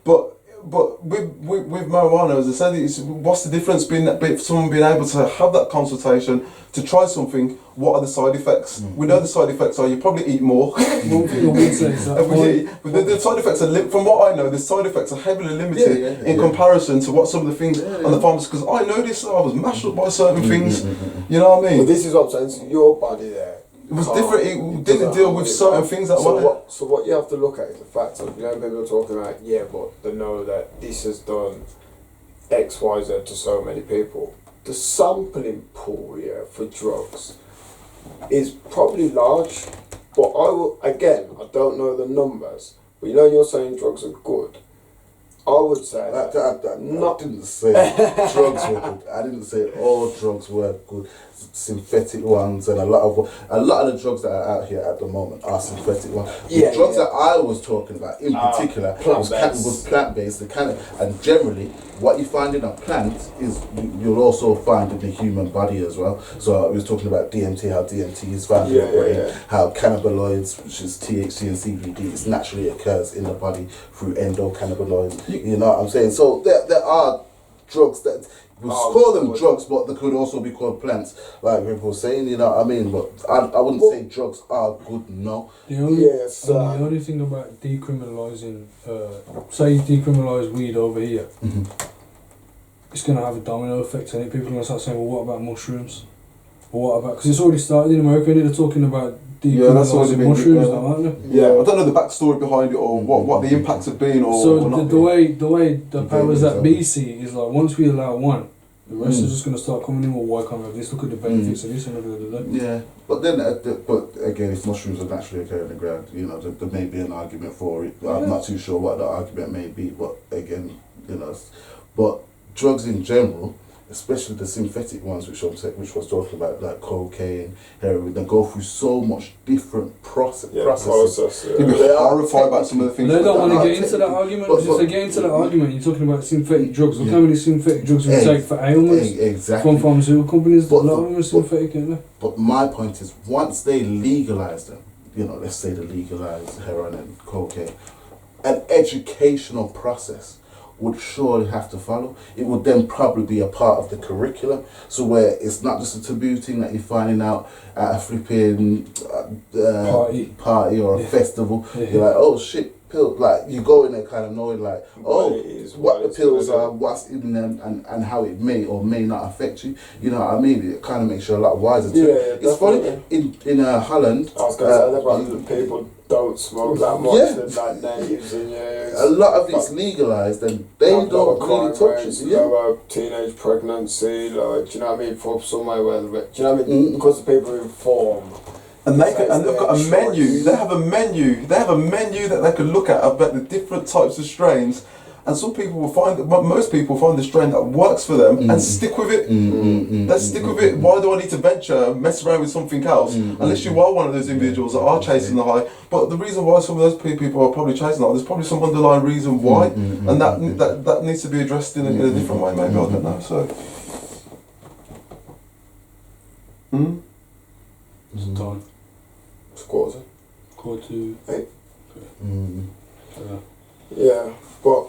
but with marijuana, as I said, what's the difference between someone being able to have that consultation, to try something? What are the side effects? We know the side effects are you probably eat more. One thing I would say is that the side effects are, from what I know, the side effects are heavily limited in comparison to what some of the things on the pharmacy. Because I noticed I was mashed up by certain things. You know what I mean? But this is what I'm saying. So your body there. It was different. It didn't deal with certain things that way. So what you have to look at is the fact of, people are talking about, but they know that this has done X, Y, Z to so many people. The sampling pool here for drugs is probably large, but I don't know the numbers. But you're saying drugs are good. I would say I didn't say drugs were good. I didn't say all drugs were good. Synthetic ones, and a lot of the drugs that are out here at the moment are synthetic ones. The drugs that I was talking about in particular was plant-based. And generally, what you find in a plant is you'll also find in the human body as well. So I was talking about DMT, how DMT is found in the brain, how cannabinoids, which is THC and CBD, naturally occurs in the body through endocannabinoids. You know what I'm saying? So there are drugs that we call them drugs, but they could also be called plants, like people were saying. You know what I mean? But I wouldn't say drugs are good. No. The only thing about decriminalising, say you decriminalise weed over here, it's going to have a domino effect on it. People are going to start saying, well, what about mushrooms? Or what about, because it's already started in America, they're talking about decriminalising mushrooms now, aren't they? Yeah, I don't know the backstory behind it, or what the impacts have been, or so the way the powers that be see is like, once we allow one, the rest is just going to start coming in. Well, why can't we have this? Look at the benefits of this and look at that. Yeah, but then, but again, if mushrooms are naturally occurring in the ground, there may be an argument for it. I'm not too sure what the argument may be, but again, but drugs in general, especially the synthetic ones, which was talking about, like cocaine, heroin, they go through so much different processes. You'd be horrified about some of the things. They don't want to get into that argument. If they get into that argument, you're talking about synthetic drugs. Look how many synthetic drugs we take for ailments from pharmaceutical companies. A lot of them are synthetic, aren't they? But my point is, once they legalise them, let's say they legalise heroin and cocaine, an educational process would surely have to follow. It would then probably be a part of the curriculum, so where it's not just a taboo thing that you're finding out at a flipping party or a festival. You're like, oh shit, pill. Like, you go in there kind of knowing like, what the pills are, what's in them, and how it may or may not affect you. You know what I mean? It kind of makes you a lot wiser too. It's funny in Holland. I was going to say people don't smoke that much than like natives, and a lot of it's legalised, and they don't really touch it. Teenage pregnancy, like, do you know what I mean? For somewhere where, do you know what I mean? Because the people inform. And they've got a menu. They have a menu. They have a menu that they can look at about the different types of strains, And some people will find, most people find the strain that works for them and stick with it. Let's stick with it. Why do I need to venture, mess around with something else? Unless you are one of those individuals that are chasing the high. But the reason why some of those people are probably chasing the high, there's probably some underlying reason why, and that needs to be addressed in a different way. Maybe I don't know. So. It's time. It's quarter. 7:45. Yeah, but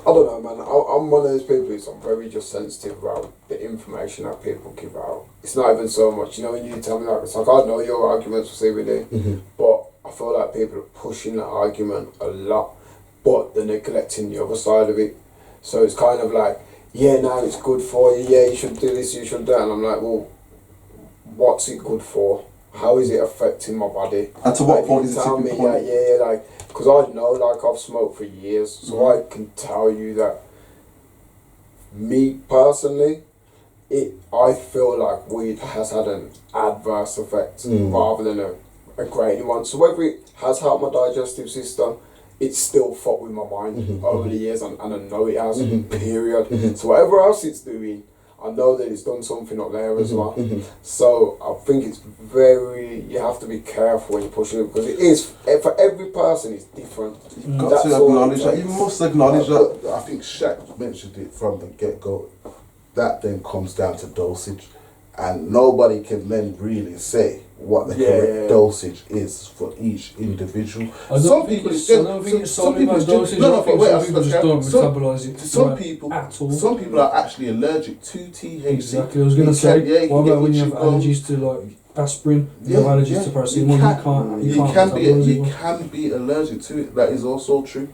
I don't know, man. I'm one of those people who's very just sensitive about the information that people give out. It's not even so much, you know, when you tell me it's like I know your arguments for CBD, but I feel like people are pushing that argument a lot, but they're neglecting the other side of it. So it's kind of like, yeah, now it's good for you. Yeah, you should do this, you should do that. And I'm like, well, what's it good for? How is it affecting my body? And to what point is it tipping tipping point? Yeah, like, because I know, like, I've smoked for years, so I can tell you that, me personally, I feel like weed has had an adverse effect rather than a great one. So whether it has helped my digestive system, it's still fucked with my mind over the years, and I know it has, period. So whatever else it's doing, I know that it's done something up there as well. So I think it's you have to be careful when you're pushing it, because it is, for every person it's different. You've got to acknowledge that. You must acknowledge that. I think Shaq mentioned it from the get-go. That then comes down to dosage, and nobody can then really say what the correct dosage is for each individual. I don't think it's solely about dosage. Some people just don't metabolize it. Some people are actually allergic to THC. Exactly. I was going to say, what about when you have allergies to like aspirin? You have allergies to paracetamol. You can be allergic to it. That is also true.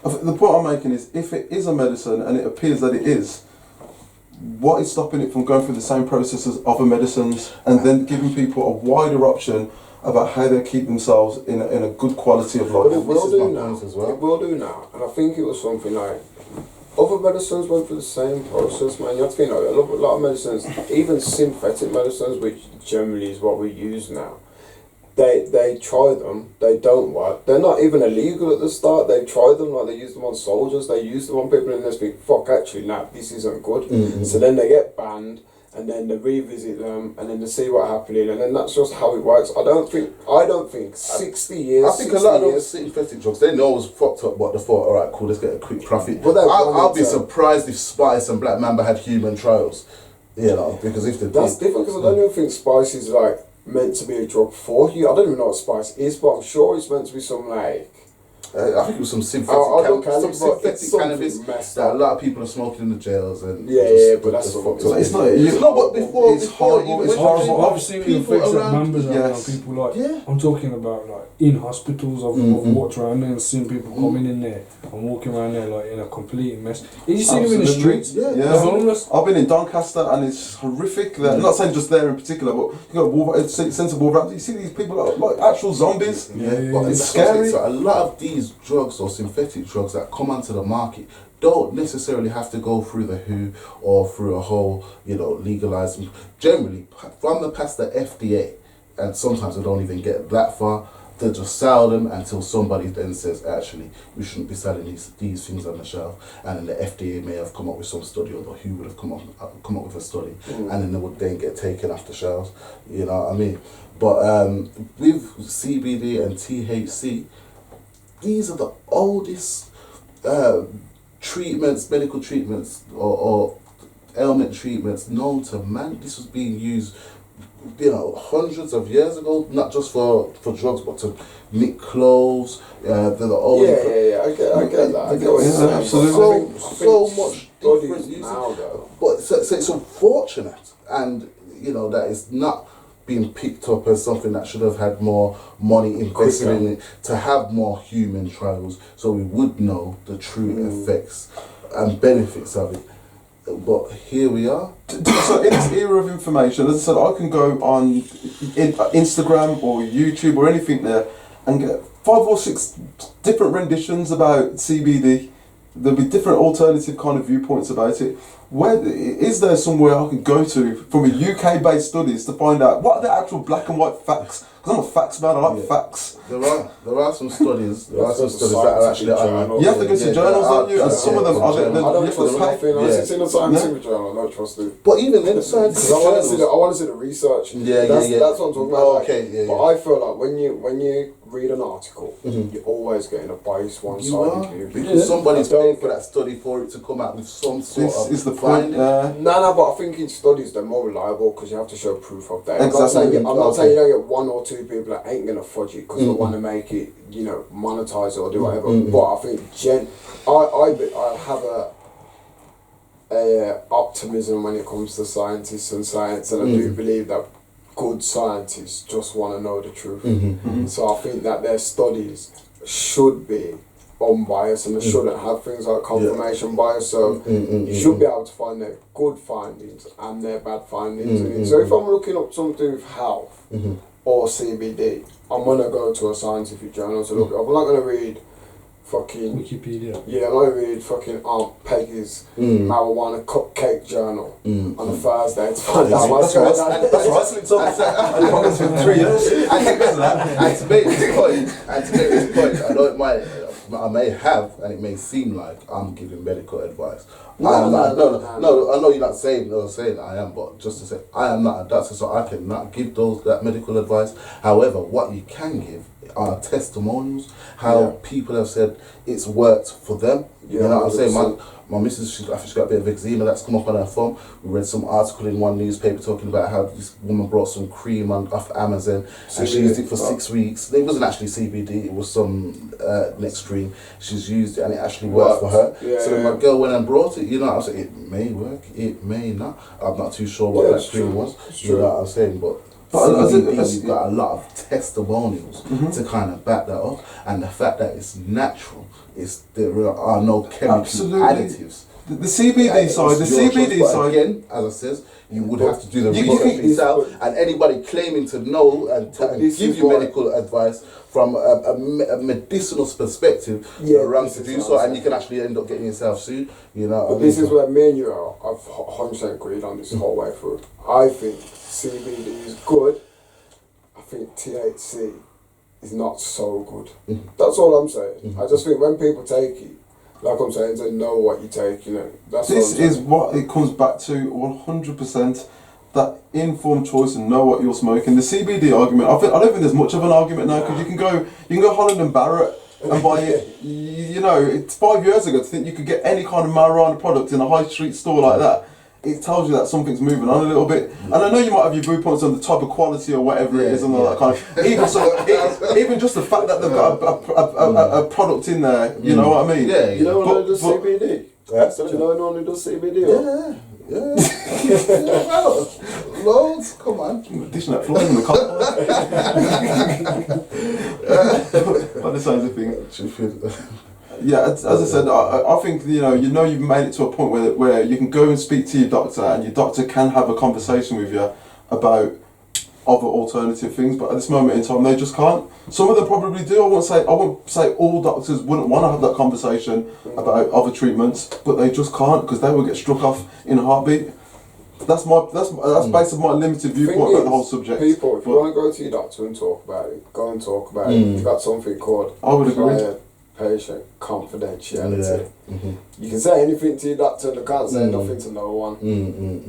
The point I'm making is, if it is a medicine and it appears that it is, what is stopping it from going through the same process as other medicines, and then giving people a wider option about how they keep themselves in a good quality of life? But it will do now. It will do now, and I think it was something like other medicines went through the same process, man. You have to think, like, a lot of medicines, even synthetic medicines, which generally is what we use now. They try them, they don't work. They're not even illegal at the start. They try them, like they use them on soldiers, they use them on people, and they think, fuck, actually, nah, this isn't good. So then they get banned, and then they revisit them, and then they see what's happening, and then that's just how it works. I don't think 60 years. I think a lot of those synthetic drugs, they know it's fucked up, but they thought, alright, cool, let's get a quick profit. But I'll be surprised if Spice and Black Mamba had human trials, you know, because if they that's different, because I don't even think Spice is like meant to be a drug for you. I don't even know what Spice is, but I'm sure it's meant to be some like. I think it was some synthetic cannabis that a lot of people are smoking in the jails, and but that's it's not. But before it's horrible. It's horrible. I've seen the effects that members have on people. Like I'm talking about like in hospitals. I've walked around there and seen people coming in there and walking around there like in a complete mess. You see them in the streets. They're homeless. I've been in Doncaster and it's horrific. I'm not saying just there in particular, but you got sense of Wolverhampton. You see these people like actual zombies. But it's scary. So a lot of these drugs or synthetic drugs that come onto the market don't necessarily have to go through the WHO or through a whole, legalised. Generally, past the FDA, and sometimes they don't even get that far. They just sell them until somebody then says, actually, we shouldn't be selling these things on the shelf. And then the FDA may have come up with some study, or the WHO would have come up with a study, and then they would then get taken off the shelves. You know what I mean? But with CBD and THC, these are the oldest treatments, medical treatments, or ailment treatments known to man. This was being used, hundreds of years ago, not just for drugs, but to knit clothes. They're the old. I get that. I get what you're saying. Absolutely. So much different uses. Now, though. But so it's unfortunate, and that is not being picked up as something that should have had more money invested in it, to have more human trials, so we would know the true effects and benefits of it. But here we are. So in this era of information, as I said, I can go on Instagram or YouTube or anything there and get 5 or 6 different renditions about CBD. there'll be different alternative kind of viewpoints about it. Where is there somewhere I can go to from a UK-based studies to find out what are the actual black and white facts? Because I'm a facts man. I like facts. There are some studies. There are some studies that are actually. You have to go to journals, don't you? And some of them are. I don't trust nothing. It's in a scientific journal. I don't trust it. But even in scientific journals, I want to see the research. That's what I'm talking about. But I feel like when you read an article, you're always getting a biased one-sided view. Because somebody's paying for that study for it to come out with some sort of is the finding. No, but I think in studies they're more reliable because you have to show proof of that. Exactly. I'm not saying you don't get one or two people that ain't gonna fudge it because they want to make it, monetize it or do whatever. But I think I have a optimism when it comes to scientists and science, and I do believe that good scientists just want to know the truth. So I think that their studies should be unbiased and they shouldn't have things like confirmation bias. So you should be able to find their good findings and their bad findings in it. So if I'm looking up something with health or CBD, I'm gonna go to a scientific journal to look it up. I'm not gonna read fucking Wikipedia. Yeah, I'm gonna read fucking Aunt Peggy's marijuana cupcake journal on a Thursday to find out what's going on. That's right. And it's been 3 years. And to make this point, I know I may have, and it may seem like I'm giving medical advice. No, I know you're not saying I am, but just to say, I am not a doctor, so I cannot give that medical advice. However, what you can give are testimonials, how people have said it's worked for them. You know what I'm saying? My missus, she's got a bit of eczema that's come up on her thumb. We read some article in one newspaper talking about how this woman brought some cream off Amazon and she used it for 6 weeks. It wasn't actually CBD, it was some next cream. She's used it and it actually worked for her. So my girl went and brought it, I was like, it may work, it may not. I'm not too sure what that cream was. You know what I'm saying? But CBD, you've got a lot of testimonials to kind of back that up, and the fact that it's natural, there are no chemical additives. The CBD side, again, as I says, you would have to do the research yourself, and anybody claiming to know and give you medical advice from a medicinal perspective, you're wrong to do so, and you can actually end up getting yourself sued. But this is where me and you are. I've 100% agreed on this whole way through. I think CBD is good. I think THC is not so good. That's all I'm saying. I just think when people take it, like I'm saying, they know what you take, That's this is what it comes back to 100%. That informed choice and know what you're smoking. The CBD argument, I don't think there's much of an argument now because you can go Holland and Barrett and buy it. It's 5 years ago to think you could get any kind of marijuana product in a high street store like that. It tells you that something's moving on a little bit. And I know you might have your viewpoints on the type of quality or whatever it is and all that kind of. Even just the fact that they've got a product in there, you know what I mean? Yeah, you know what I do CBD? Do you know anyone who does CBD? Yeah. Loads, come on. Dishing that floor in the car. By the sounds of things. Yeah, as I said, I think you've made it to a point where you can go and speak to your doctor, and your doctor can have a conversation with you about other alternative things. But at this moment in time, they just can't. Some of them probably do. I won't say all doctors wouldn't want to have that conversation about other treatments, but they just can't because they will get struck off in a heartbeat. That's based on my limited viewpoint about the whole subject. People, if you want to go to your doctor and talk about it, go and talk about it. You've got something called I would agree. Patient confidentiality. You can say anything to your doctor, they can't say nothing to no one.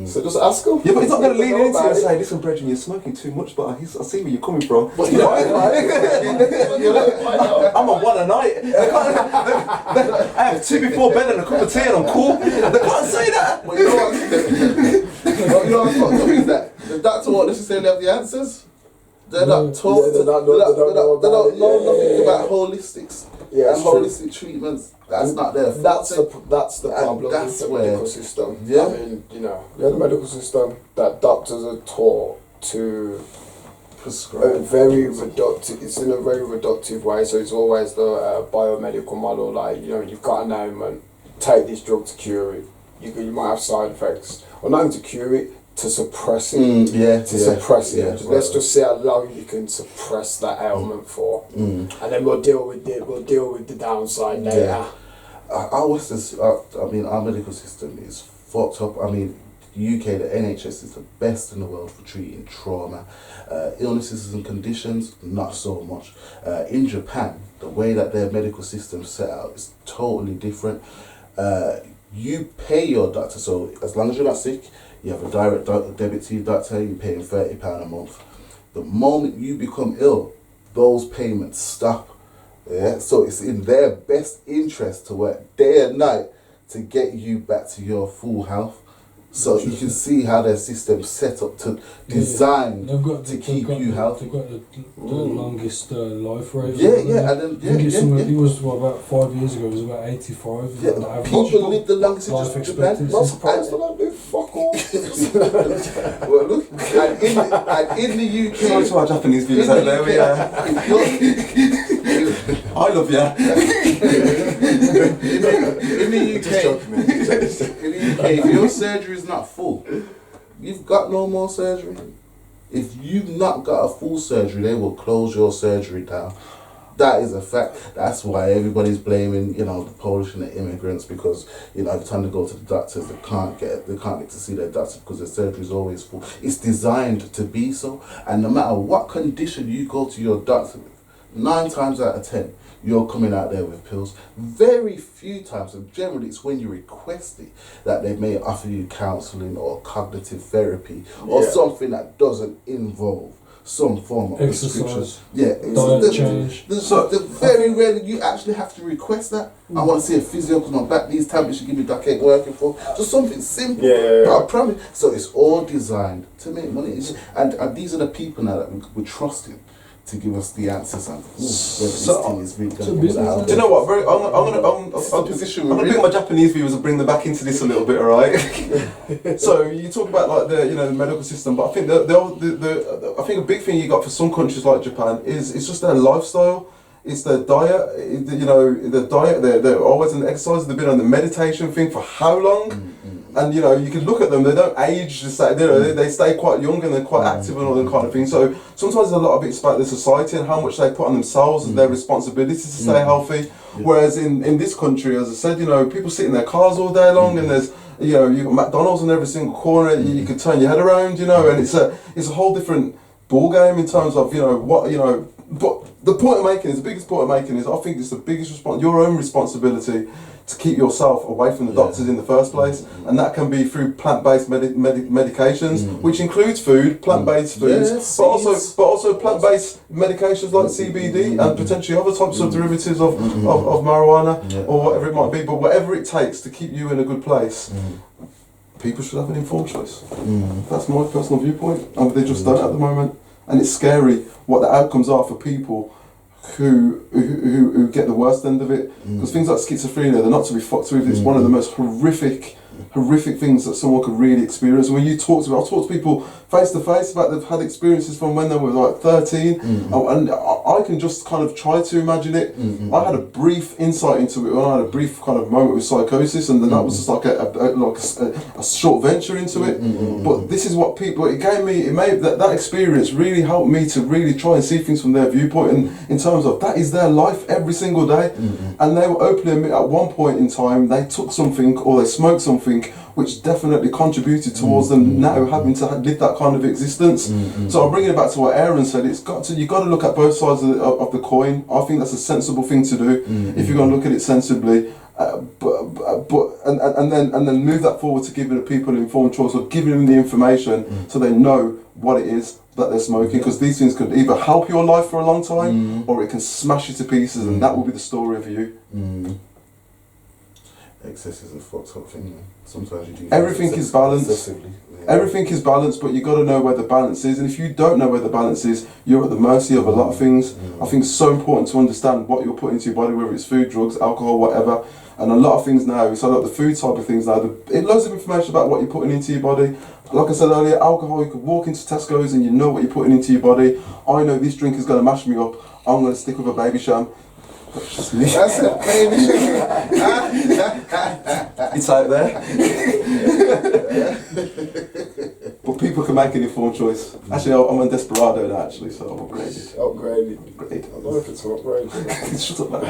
So just ask them. Yeah, but he's not going to lean into you and say, "Listen, Brethren, you're smoking too much," but I see where you're coming from. But I'm on one a night. I have 2 before bed and a cup of tea and I'm cool. They can't say that. But you know what's fucked up is that the doctor won't necessarily have the answers. They're not taught. They don't know nothing about holistics. And holistic treatments. That's not their fault. That's the problem. That's with the where medical system. Yeah. I mean, the medical system that doctors are taught to prescribe very reductive. It's in a very reductive way. So it's always the biomedical model. Like you've got an ailment, take this drug to cure it. You might have side effects, or not to cure it. To suppress it, suppress it. Let's just see how long you can suppress that ailment for, and then we'll deal with the downside later. Our medical system is fucked up. I mean, UK, the NHS is the best in the world for treating trauma. Illnesses and conditions, not so much. In Japan, the way that their medical system set out is totally different. You pay your doctor, so as long as you're not sick, you have a direct debit to your doctor, you're paying £30 a month. The moment you become ill, those payments stop. Yeah, so it's in their best interest to work day and night to get you back to your full health. So you can see how their system's set up to design to keep you healthy. They've got the longest life rate. It was about 5 years ago. It was about 85. Yeah, people live the longest life in Japan. Not surprised I don't do fuck all. Well, look, and in the UK, sorry to our Japanese viewers out there. I love you. In the UK, if your surgery is not full, you've got no more surgery. If you've not got a full surgery, they will close your surgery down. That is a fact. That's why everybody's blaming, the Polish and the immigrants, because, every time they go to the doctors, they can't get to see their doctor because their surgery is always full. It's designed to be so, and no matter what condition you go to your doctor with, 9 times out of 10, you're coming out there with pills. Very few times, and generally it's when you request it, that they may offer you counselling or cognitive therapy or something that doesn't involve some form of exercise. Diet change. Very rarely you actually have to request that. I want to see a physio because my back, these tablets you give me that ain't working for. Just something simple. But I promise. So it's all designed to make money. And these are the people now that we're trusting to give us the answers on whether this thing is really going to go. Do you know what? I'm gonna bring my Japanese viewers and bring them back into this a little bit, alright? So you talk about like the medical system, but I think I think a big thing you got for some countries like Japan is it's just their lifestyle. It's their diet. The diet. They're always in exercise. They've been on the meditation thing for how long? And you can look at them, they don't age, they stay quite young and they're quite active and all that kind of thing. So sometimes a lot of it's about the society and how much they put on themselves and their responsibility to stay healthy. Whereas in this country, as I said, people sit in their cars all day long and there's you've got McDonald's in every single corner, you can turn your head around, and it's a whole different ball game in terms of but the point I'm making is, the biggest point I'm making is, I think it's the biggest your own responsibility to keep yourself away from the doctors in the first place, and that can be through plant-based medications, which includes food, plant-based foods, but also plant-based medications like CBD and potentially other types of derivatives of marijuana or whatever it might be. But whatever it takes to keep you in a good place, people should have an informed choice. That's my personal viewpoint, and they just don't at the moment, and it's scary what the outcomes are for people who get the worst end of it, because things like schizophrenia, they're not to be fucked with. It's one of the most horrific things that someone could really experience. And when you talk to I've talked to people face to face about they've had experiences from when they were like 13, and I can just kind of try to imagine it. I had a brief insight into it when I had a brief kind of moment with psychosis, and then that was just like a short venture into it. But this is what people, that experience really helped me to really try and see things from their viewpoint, and in terms of that is their life every single day. And they will openly admit at one point in time they took something or they smoked something which definitely contributed towards them now having to live that kind of existence. So I'm bringing it back to what Aaron said. You've got to look at both sides of the coin. I think that's a sensible thing to do if you're going to look at it sensibly. And then move that forward to giving the people an informed choice, or giving them the information so they know what it is that they're smoking, because these things could either help your life for a long time or it can smash you to pieces, and that will be the story of you. Excess is a fucked up thing, man. Sometimes you do. Everything is balanced. Everything is balanced, but you got to know where the balance is. And if you don't know where the balance is, you're at the mercy of a lot of things. I think it's so important to understand what you're putting into your body, whether it's food, drugs, alcohol, whatever. And a lot of things now, so like the food type of things now, loads of information about what you're putting into your body. Like I said earlier, alcohol, you could walk into Tesco's and you know what you're putting into your body. I know this drink is going to mash me up. I'm going to stick with a baby sham. That's me. That's a baby sham. It's out there. But people can make an informed choice. Actually, I'm on Desperado now, actually, so I'm upgraded. Upgraded. I don't know if it's an upgrade. Shut up, man.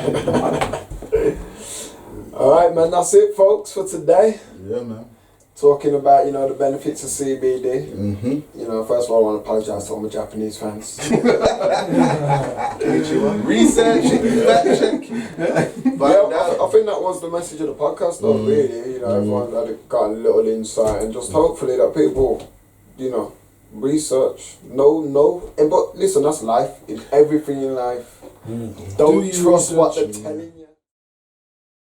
Alright, man, that's it, folks, for today. Yeah, man. Talking about, the benefits of CBD. Mm-hmm. First of all, I want to apologise to all my Japanese fans. Research, fact check. But I think that was the message of the podcast, though, really. Everyone had got a little insight, and just hopefully that people, research, know. But listen, that's life. In everything in life. Don't trust what they're telling you.